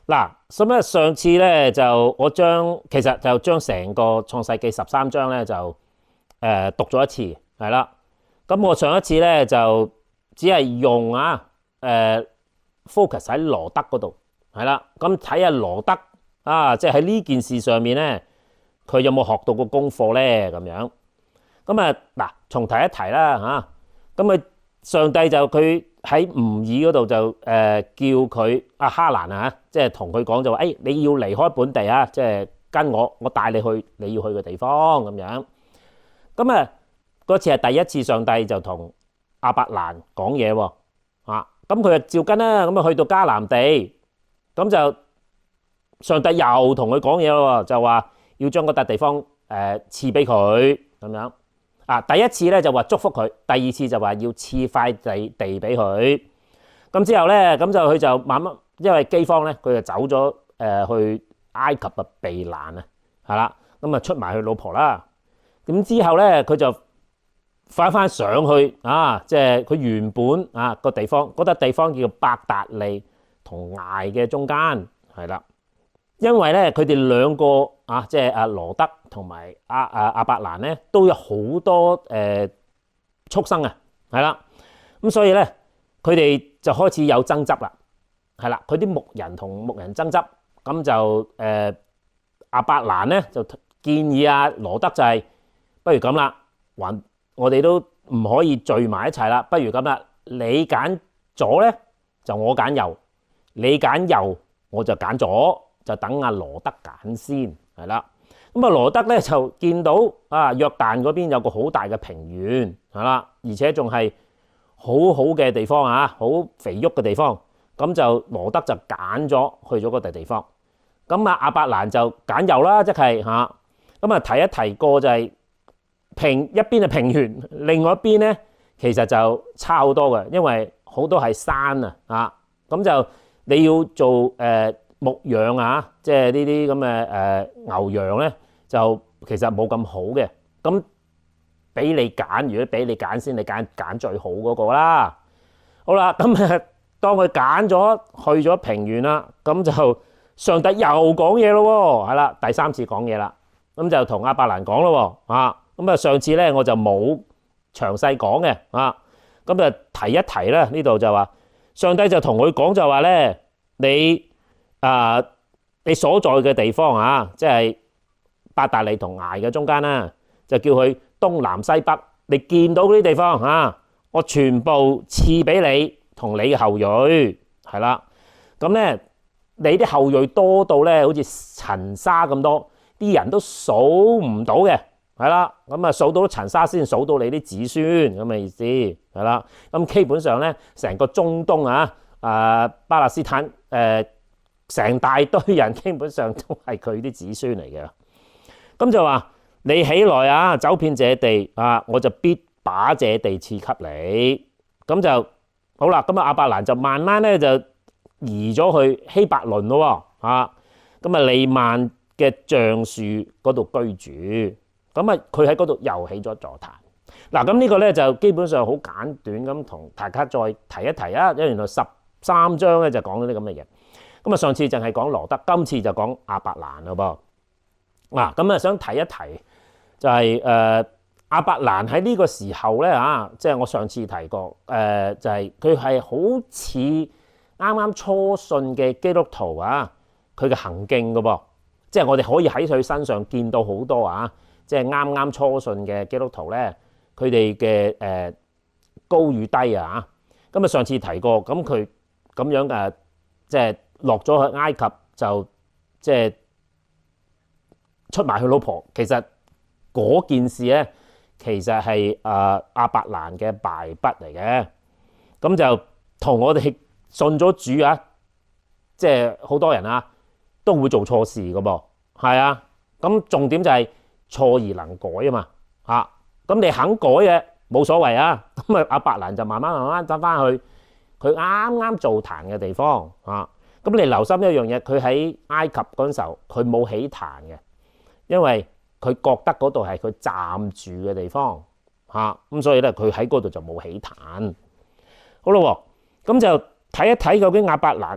嗱，咁咧上次咧就其實就將成個創世記13章咧就讀咗一次，係啦。咁我上一次咧就只係用focus 喺羅德嗰度，係啦。咁睇下羅德即係喺呢件事上面咧，佢有冇學到個功課咧？咁樣咁嗱，重提一提啦嚇。咁上帝就佢喺吾珥嗰度就叫佢哈蘭即係同佢講就話，你要離開本地即係跟我帶你去你要去嘅地方咁樣。咁嗰次係第一次上帝就同亞伯蘭講嘢喎，咁佢就照跟啦，咁去到迦南地，咁就上帝又同佢講嘢咯，就話要將嗰笪地方賜俾佢咁樣。第一次咧就話祝福佢，第二次就話要賜塊地俾佢。咁之後咧，咁就佢就慢慢因為饑荒咧，佢就走咗去埃及避難係啦。咁出埋佢老婆啦。咁之後咧，佢就翻上去即係佢原本個地方，嗰笪地方叫做伯達利同艾嘅中間係啦。因為咧，佢哋兩個即係羅德同埋亞伯蘭咧，都有好多畜生係啦。咁所以咧，佢哋就開始有爭執啦，係啦。佢啲牧人同牧人爭執，咁就亞伯蘭咧就建議羅德就係不如咁啦，我哋都唔可以聚埋一齊啦，不如咁啦，你揀左咧就我揀右，你揀右我就揀左。就等羅德揀先，係啦。咁羅德咧就見到約旦嗰邊有個好大嘅平原，係啦，而且仲係好好嘅地方好肥沃嘅地方。咁就羅德就揀咗去咗嗰笪地方。咁亞伯蘭就揀右啦，即係咁提一提過就係一邊係平原，另外一邊咧其實就差好多嘅，因為好多係山咁就你要做牧養即係呢啲咁嘅牛羊咧，就其實冇咁好嘅。咁俾你揀，如果俾你揀先，你揀最好嗰個啦。好啦，咁當佢揀咗去咗平原啦，咁就上帝又講嘢咯，係啦，第三次講嘢啦。咁就同亞伯蘭講咯，咁上次咧我就冇詳細講嘅，咁就提一提啦。呢度就話上帝就同佢講就話咧，你所在嘅地方即係伯達利同艾嘅中間啦，就叫佢東南西北。你見到嗰啲地方我全部賜俾你同你嘅後裔，係啦。咁咧，你啲後裔多到咧，好似塵沙咁多，啲人都數唔到嘅，係啦。咁數到塵沙先數到你啲子孫咁嘅意思，係啦。咁基本上咧，成個中東巴勒斯坦成大堆人基本上都係佢啲子孫嚟嘅。咁就話你起來走遍這地我就必把這地賜給你。咁就好啦。咁亞伯蘭就慢慢咧就移咗去希伯倫咯。咁利曼嘅橡樹嗰度居住。咁佢喺嗰度又起咗座壇。嗱，咁呢個咧就基本上好簡短咁同大家再提一提因為原來13章咧就講咗啲咁嘅嘢。咁上次淨係講羅德，今次就講亞伯蘭咯噃。咁想提一提就係亞伯蘭喺呢個時候咧即係我上次提過就係佢係好似啱啱初信嘅基督徒佢嘅行徑噶噃，即係我哋可以喺佢身上見到好多即係啱啱初信嘅基督徒咧，佢哋嘅高與低咁上次提過，咁佢咁樣即係落咗去埃及就即係出埋佢老婆。其實嗰件事咧，其實係亞伯蘭嘅敗筆嚟嘅。咁就同我哋信咗主即係好多人都會做錯事噶噃，係咁重點就係錯而能改嘛咁你肯改嘅冇所謂咁亞伯蘭就慢慢走翻去佢啱啱做壇嘅地方咁你留心一樣嘢，佢喺埃及嗰陣時候，佢冇起壇嘅，因為佢覺得嗰度係佢暫住嘅地方咁所以咧佢喺嗰度就冇起壇。好咯，咁就睇一睇究竟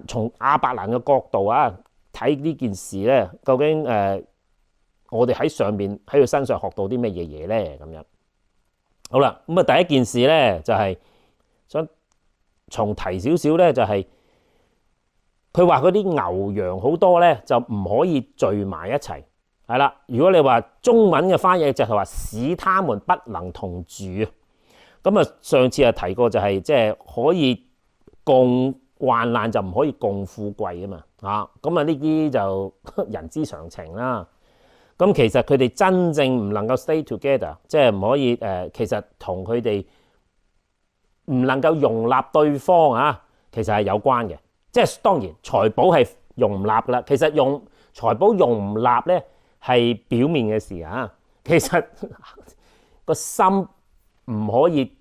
從亞伯蘭嘅角度啊，睇呢件事咧，究竟我哋喺上邊喺佢身上學到啲乜嘢咧？咁樣好啦，咁啊第一件事咧就係想重提少少咧，就係佢話嗰啲牛羊好多咧，就唔可以聚埋一齊。係啦，如果你話中文嘅翻譯就係話使他們不能同住。咁啊，上次啊提過就係即係可以共患難就唔可以共富貴啊嘛。咁啊呢啲就人之常情啦。咁其實佢哋真正唔能夠 stay together， 即係唔可以其實同佢哋唔能夠容納對方啊，其實係有關嘅。即係當然財寶係容唔納噶啦，其實財寶容唔納咧係表面嘅事啊。其實個心唔可以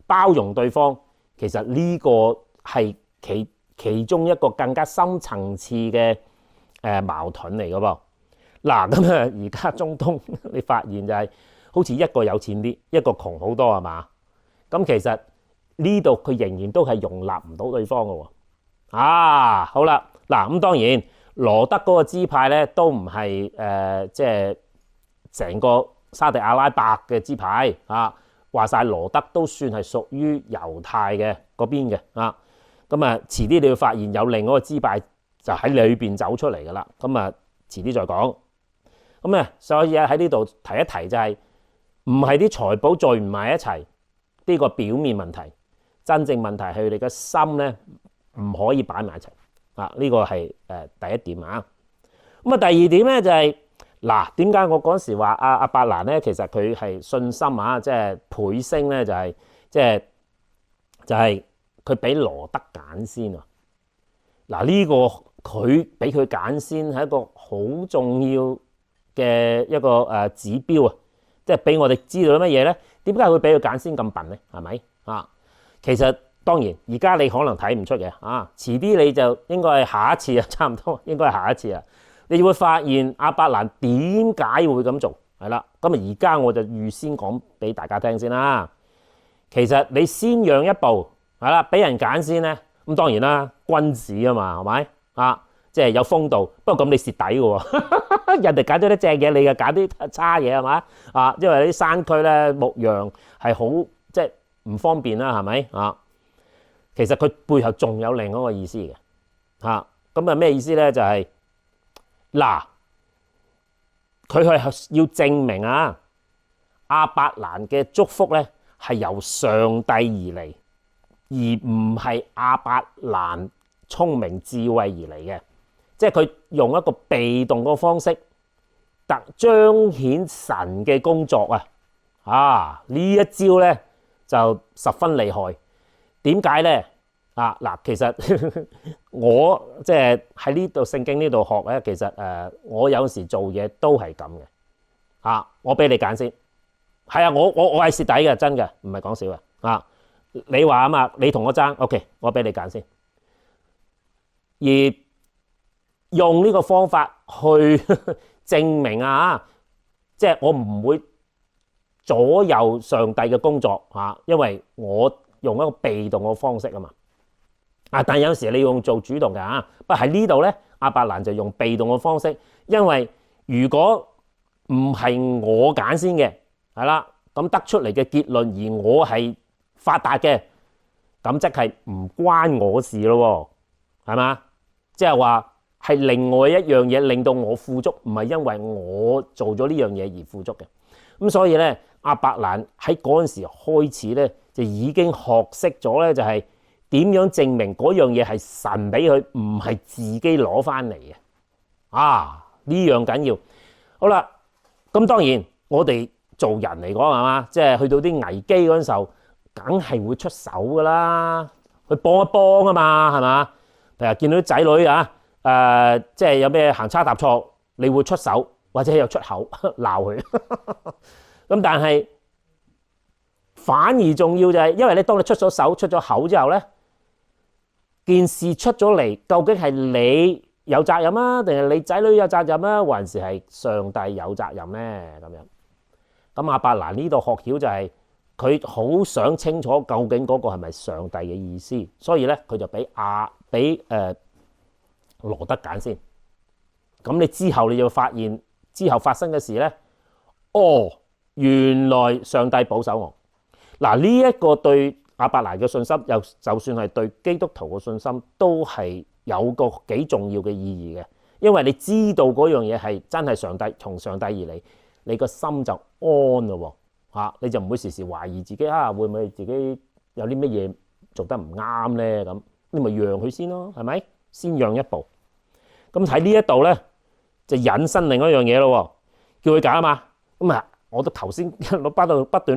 包容對方，其實呢個係其中一個更加深層次嘅矛盾嚟嘅噃。嗱，咁啊而家中東你發現就係好似一個有錢啲，一個窮好多係嘛？咁其實呢度佢仍然都係容納唔到對方嘅喎。好啦，嗱咁當然羅德嗰個支派咧都唔係即係成個沙地阿拉伯嘅支派啊。話晒羅德都算係屬於猶太嘅嗰邊嘅啊。咁啊遲啲你會發現有另外一個支派就喺裏邊走出嚟噶啦。咁啊遲啲再講。咁啊所以喺呢度提一提就係唔係啲財寶聚唔埋一齊呢個表面問題，真正問題係佢哋嘅心咧唔可以擺埋一齊啊。呢個係第一點啊。咁啊第二點咧就係嗱，點解我嗰時話阿伯蘭咧，其實佢係信心啊，即係倍升咧，就係佢俾羅德揀先啊。嗱，呢個佢俾佢揀先係一個好重要嘅一個指標啊，即係俾我哋知道乜嘢咧？點解會俾佢揀先咁笨咧？係咪啊？其實當然而家你可能睇唔出嘅啊，遲啲你就應該係下一次啊，差唔多應該係下一次啊。你會發現亞伯蘭點解會咁做係啦。咁啊而家我就預先講俾大家聽先啦。其實你先讓一步係啦，俾人揀先咧。咁當然啦，君子啊嘛，係咪啊？即係有風度。不過咁你蝕底嘅喎，人哋揀咗啲正嘢，你又揀啲差嘢係嘛啊？因為啲山區咧牧羊係好即係唔方便啦，係咪啊？其實佢背後仲有另一個意思嘅嚇。咁啊咩意思咧？就係嗱，佢係要證明啊，亞伯蘭嘅祝福咧係由上帝而嚟，而唔係亞伯蘭聰明智慧而嚟嘅。即係佢用一個被動嘅方式，彰顯神嘅工作啊！呢一招咧就十分厲害。點解咧？嗱，其實我即係喺呢度聖經呢度學咧，其實我有時做嘢都係咁嘅。我俾你揀先，係啊，我係蝕底嘅，真嘅，唔係講笑嘅。你話啊嘛，你同我爭 ，OK， 我俾你揀先，而用呢個方法去證明即係我唔會左右上帝嘅工作因為我用一個被動嘅方式啊嘛。但有時你用做主動嘅不過喺呢度咧，亞伯蘭就用被動嘅方式，因為如果唔係我揀先嘅，係啦，咁得出嚟嘅結論而我係發達嘅，咁即係唔關我事咯，係嘛？即係話係另外一樣嘢令到我富足，唔係因為我做咗呢樣嘢而富足嘅。咁所以咧，亞伯蘭喺嗰陣時開始咧，就已經學識咗咧，就係點樣證明嗰樣嘢係神俾佢，唔係自己攞翻嚟嘅。呢樣緊要。好啦，咁當然我哋做人嚟講係嘛，即係去到啲危機嗰陣時候，梗係會出手噶啦，去幫一幫啊嘛，係嘛？譬如見到啲仔女即係有咩行差踏錯，你會出手或者有出口鬧佢。咁但係反而重要就係，因為你當你出咗手出咗口之後咧，件事出咗嚟，究竟係你有責任啊，定係你仔女有責任啊，還是係上帝有責任咧？咁樣咁亞伯蘭呢度學曉就係佢好想清楚究竟嗰個係咪上帝嘅意思，所以咧佢就俾羅德揀先。咁你之後你就發現之後發生嘅事咧，哦，原來上帝保守我。嗱，呢一個對亞伯蘭嘅信心，又就算係對基督徒嘅信心，都係有個幾重要嘅意義嘅。因為你知道嗰樣嘢係真係上帝從上帝而嚟，你個心就安咯喎，你就唔會時時懷疑自己會唔會自己有啲乜嘢做得唔啱咧？咁你咪讓佢先咯，係咪？先讓一步。咁喺呢一度咧，就引申另一樣嘢咯，叫佢揀啊嘛。咁啊，我都頭先不斷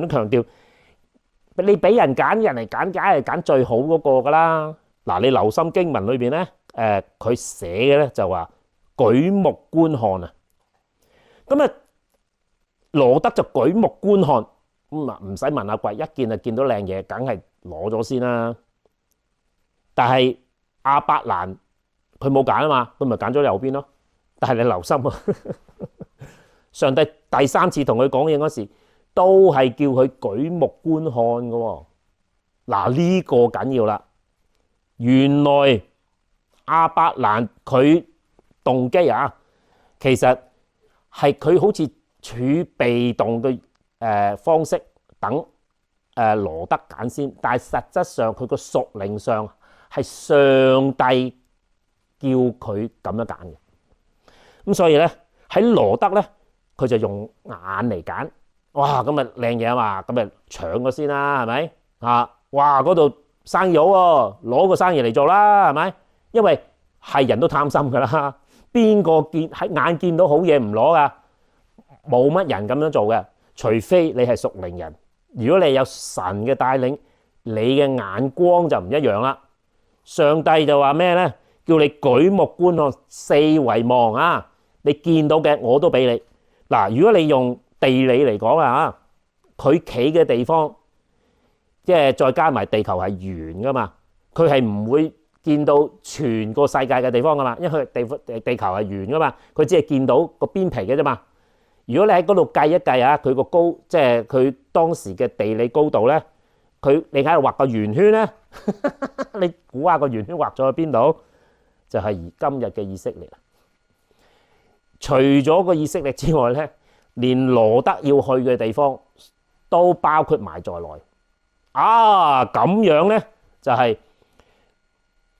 都強調，你俾人揀，人嚟揀，梗係揀最好嗰個噶啦。嗱，你留心經文裏邊咧，佢寫嘅咧就話舉目觀看啊。咁啊，羅德就舉目觀看，咁啊唔使問阿貴，一見就見到靚嘢，梗係攞咗先啦。但係亞伯蘭佢冇揀啊嘛，佢咪揀咗右邊咯。但係你留心啊，上帝第三次同佢講嘢嗰時，都係叫佢舉目觀看嘅喎。嗱，呢個緊要啦。原來亞伯蘭佢動機其實係佢好似處被動嘅方式等羅德揀先，但係實質上佢個屬靈上係上帝叫佢咁樣揀嘅。咁所以咧喺羅德咧，佢就用眼嚟揀。哇，咁咪靚嘢啊嘛，咁咪搶咗先啦，係咪啊？哇，嗰度生意好喎，攞個生意嚟做啦，係咪？因為係人都貪心噶啦，邊個眼見到好嘢唔攞噶？冇乜人咁樣做嘅，除非你係屬靈人。如果你有神嘅帶領，你嘅眼光就唔一樣啦。上帝就話咩咧？叫你舉目觀看，四圍望啊！你見到嘅我都俾你。嗱，如果你用地理嚟講佢企嘅地方，即係再加埋地球係圓噶嘛，佢係唔會見到全個世界嘅地方噶嘛，因為地球係圓噶嘛，佢只係見到個邊皮嘅啫嘛。如果你喺嗰度計一計佢個高，即係佢當時嘅地理高度咧，你喺度畫個圓圈咧，你估下個圓圈畫咗去邊度？就係今日嘅以色列。除咗個以色列之外咧，連羅德要去嘅地方都包括埋在內。咁樣咧就係，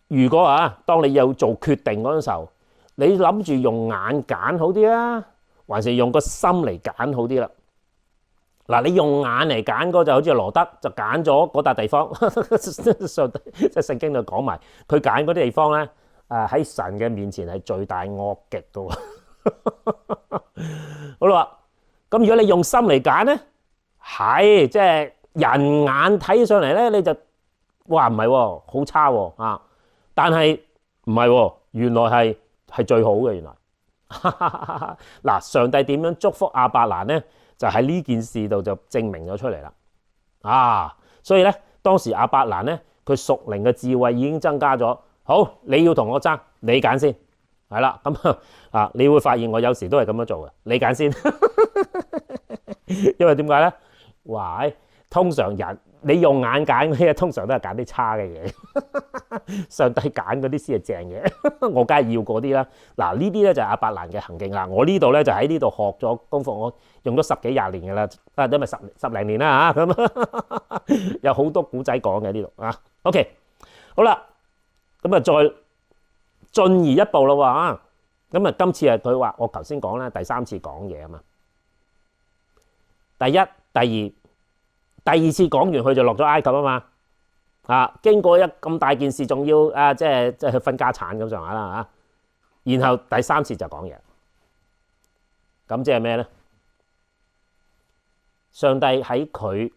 如果當你要做決定嗰陣時候，你諗住用眼揀好啲啊，還是用個心嚟揀好啲啦？嗱，你用眼嚟揀嗰就好似羅德就揀咗嗰笪地方，上帝即係聖經度講埋，佢揀嗰啲地方咧，喺神嘅面前係罪大惡極噶喎。好啦，咁如果你用心嚟揀咧，係即係人眼睇上嚟咧，你就哇唔係喎，好差喎但係唔係喎，原來係最好嘅原來。嗱，上帝點樣祝福亞伯蘭咧？就喺呢件事度就證明咗出嚟啦。所以咧當時亞伯蘭咧，佢屬靈嘅智慧已經增加咗。好，你要同我爭，你揀先。係啦，咁你會發現我有時都係咁樣做嘅，你揀先。因為點解咧？哇，通常人你用眼揀嗰啲，通常都係揀啲差嘅嘢。上帝揀嗰啲先係正嘅，我梗係要嗰啲啦。嗱，呢啲咧就係亞伯蘭嘅行徑啦。我呢度咧就喺呢度學咗功課，我用咗10幾20年嘅啦，因為十零年啦咁有好多古仔講嘅呢度OK， 好啦，咁再進而一步咯喎咁今次佢話我頭先講啦，第三次講嘢啊嘛。第一、第二次講完，佢就落咗埃及啊嘛。經過咁大件事，仲要即係去分家產咁上下啦然後第三次就講嘢，咁即係咩咧？上帝喺佢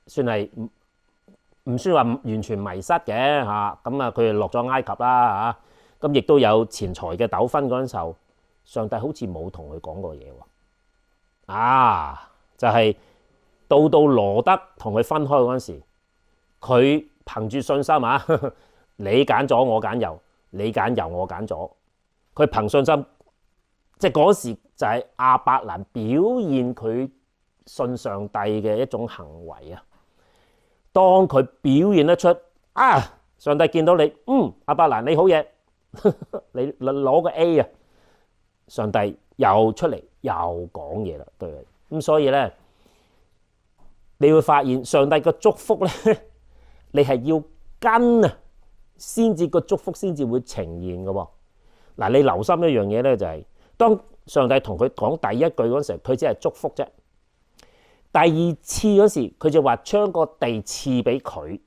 算係唔算話完全迷失嘅咁佢就落咗埃及啦咁亦都有錢財嘅糾紛嗰陣時候，上帝好似冇同佢講過嘢喎。就係到羅德同佢分開嗰陣時，佢憑住信心你揀左我揀右，你揀右我揀左，佢憑信心，即係嗰時就係亞伯蘭表現佢信上帝嘅一種行為當佢表現得出啊，上帝見到你，亞伯蘭你好嘢，你攞個 A 啊，上帝又出嚟又講嘢啦，對佢。咁所以咧，你會發現上帝嘅祝福咧，你係要跟啊，先至個祝福先至會呈現嘅喎。嗱，你留心一樣嘢咧，就係當上帝同佢講第一句嗰時候，佢只係祝福啫。第二次嗰時，佢就話將個地賜俾佢。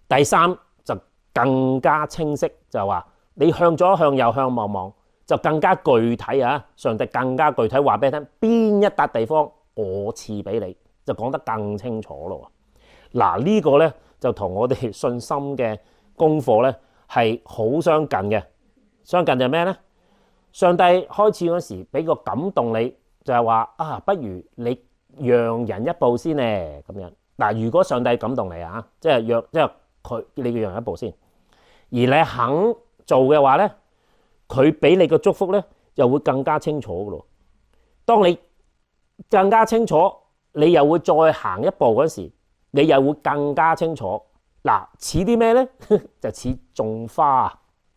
第三就更加清晰，就話你向左向右向望望，就更加具體啊！上帝更加具體話俾你聽，邊一笪地方我賜俾你，就講得更清楚咯。嗱，呢個咧就同我哋信心嘅功課咧係好相近嘅。相近就係咩咧？上帝開始嗰時俾個感動你，就係話啊，不如你讓人一步先咧咁樣。嗱，如果上帝感動你啊，即係佢你要讓一步先，而你肯做嘅話咧，佢俾你個祝福咧又會更加清楚噶咯。當你更加清楚，你又會再行一步嗰時，你又會更加清楚。嗱，似啲咩咧？就似種花，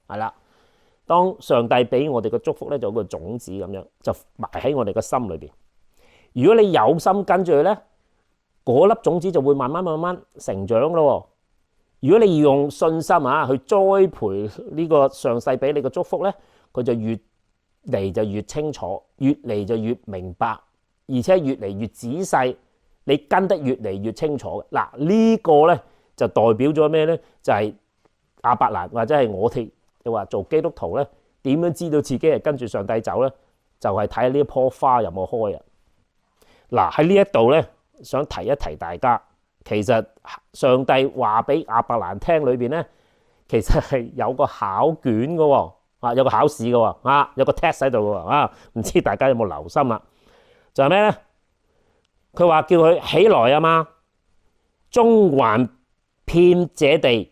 係啦。當上帝俾我哋嘅祝福咧，就好似個種子咁樣，就埋喺我哋嘅心裏邊。如果你有心跟住佢咧，嗰粒種子就會慢慢成長咯。如果你要用信心啊去栽培呢個上帝俾你嘅祝福咧，佢就越嚟就越清楚，越嚟就越明白，而且越嚟越仔細，你跟得越嚟越清楚。嗱，呢個咧就代表咗咩咧？就係亞伯蘭或者係我哋你話做基督徒咧，點樣知道自己係跟住上帝走咧？就係睇下呢一棵花有冇開啊！嗱，喺呢一度咧，想提一提大家。其實上帝話俾亞伯蘭聽裏邊咧，其實係有個考卷嘅喎，有個考試嘅喎，有個 test 喺度嘅喎，唔知大家有冇留心啦？就係咩咧？佢話叫佢起來啊嘛，中環遍這地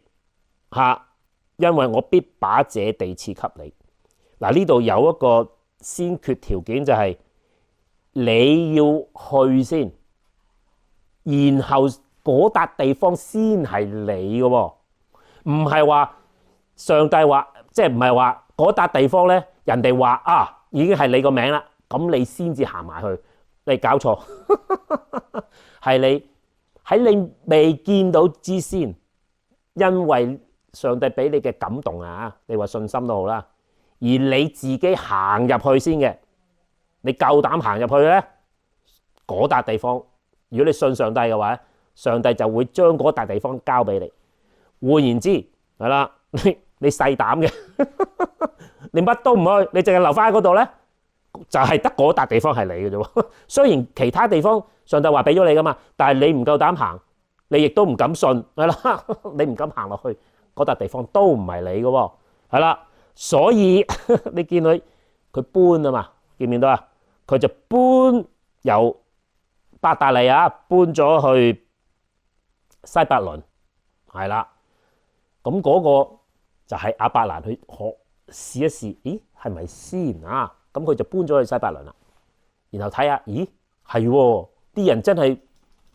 嚇，因為我必把這地賜給你。嗱，呢度有一個先決條件，就係你要去先，然後嗰笪地方先係你嘅喎，唔係話上帝話，即係唔係話嗰笪地方咧，人哋話啊已經係你個名啦，咁你先至行埋去，你搞錯，係你喺你未見到之先，因為上帝俾你嘅感動啊，你話信心都好啦，而你自己行入去先嘅，你夠膽行入去咧，嗰笪地方，如果你信上帝嘅話，上帝就會將嗰笪地方交俾你。換言之，係啦，你細膽嘅，你乜都唔去，你淨係留翻喺嗰度咧，就係得嗰笪地方係你嘅啫。雖然其他地方上帝話俾咗你噶嘛，但係你唔夠膽行，你亦都唔敢信，係啦，你唔敢行落去，嗰笪地方都唔係你嘅，係啦。所以你見佢搬啊嘛，見唔見到啊？佢就搬由伯特利啊，搬咗去西伯倫，係啦。咁嗰個就係亞伯蘭去學試一試，咦係咪先啊？咁佢就搬咗去西伯倫啦。然後睇下，咦係喎，啲人真係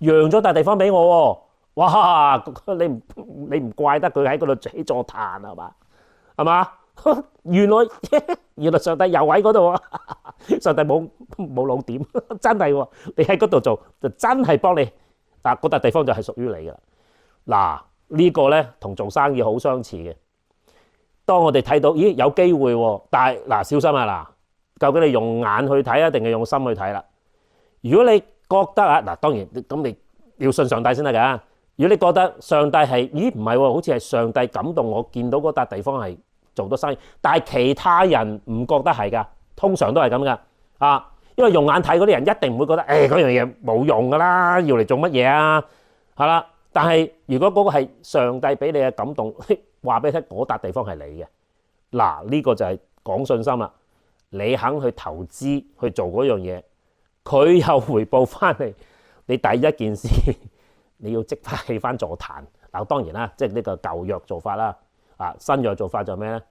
讓咗笪地方俾我喎。哇！你唔怪得佢喺嗰度起座壇係嘛？係嘛？原來上帝又喺嗰度啊！上帝冇老點，真係喎！你喺嗰度做就真係幫你，但嗰笪地方就係屬於你㗎啦。嗱，呢個咧同做生意好相似嘅。當我哋睇到咦有機會喎，但係嗱小心啊嗱，究竟你用眼去睇啊，定係用心去睇啦？如果你覺得啊嗱，當然咁你要信上帝先得㗎。如果你覺得上帝係咦唔係喎，好似係上帝感動我見到嗰笪地方係做到生意，但係其他人唔覺得係㗎，通常都係咁㗎啊！因為用眼睇嗰啲人一定唔會覺得嗰樣嘢冇用㗎啦，要嚟做乜嘢啊？係啦，但係如果嗰個係上帝俾你嘅感動，話俾你聽嗰笪地方係你嘅，嗱呢個就係講信心啦。你肯去投資去做嗰樣嘢，佢又回報翻嚟。你第一件事你要即刻起翻座壇。嗱當然啦，即係呢個舊約做法啦。新約做法就咩咧？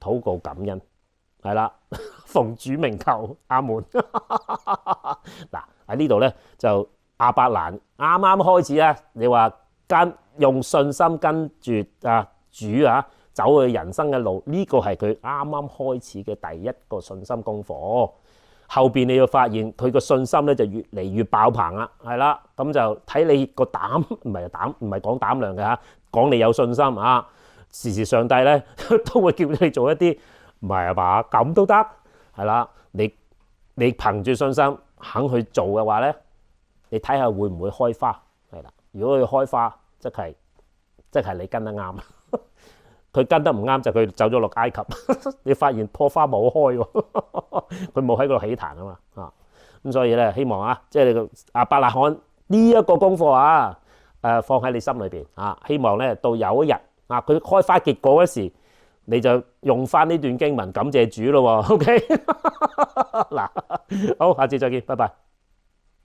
禱告感恩，係啦，奉主名求，阿門。嗱喺呢度咧就亞伯蘭啱啱開始啊，你話用信心跟住主走去人生嘅路，呢個係佢啱啱開始嘅第一個信心功課。後邊你要發現佢個信心咧就越嚟越爆棚啦，係啦，咁就睇你個膽，唔係講膽量嘅嚇，講你有信心啊！時時上帝咧都會叫你做一啲唔係啊嘛，咁都得係啦。你憑住信心肯去做嘅話咧，你睇下會唔會開花係啦。如果佢開花，即係你跟得啱。佢跟得唔啱就佢走咗落埃及，你發現棵花冇開喎，佢冇喺嗰度起壇啊嘛咁所以咧希望即係你個亞伯拉罕呢一個功課放喺你心裏邊希望咧到有一日佢開花結果嗰時，你就用翻呢段經文感謝主咯喎。OK 嗱，好，下次再見，拜拜。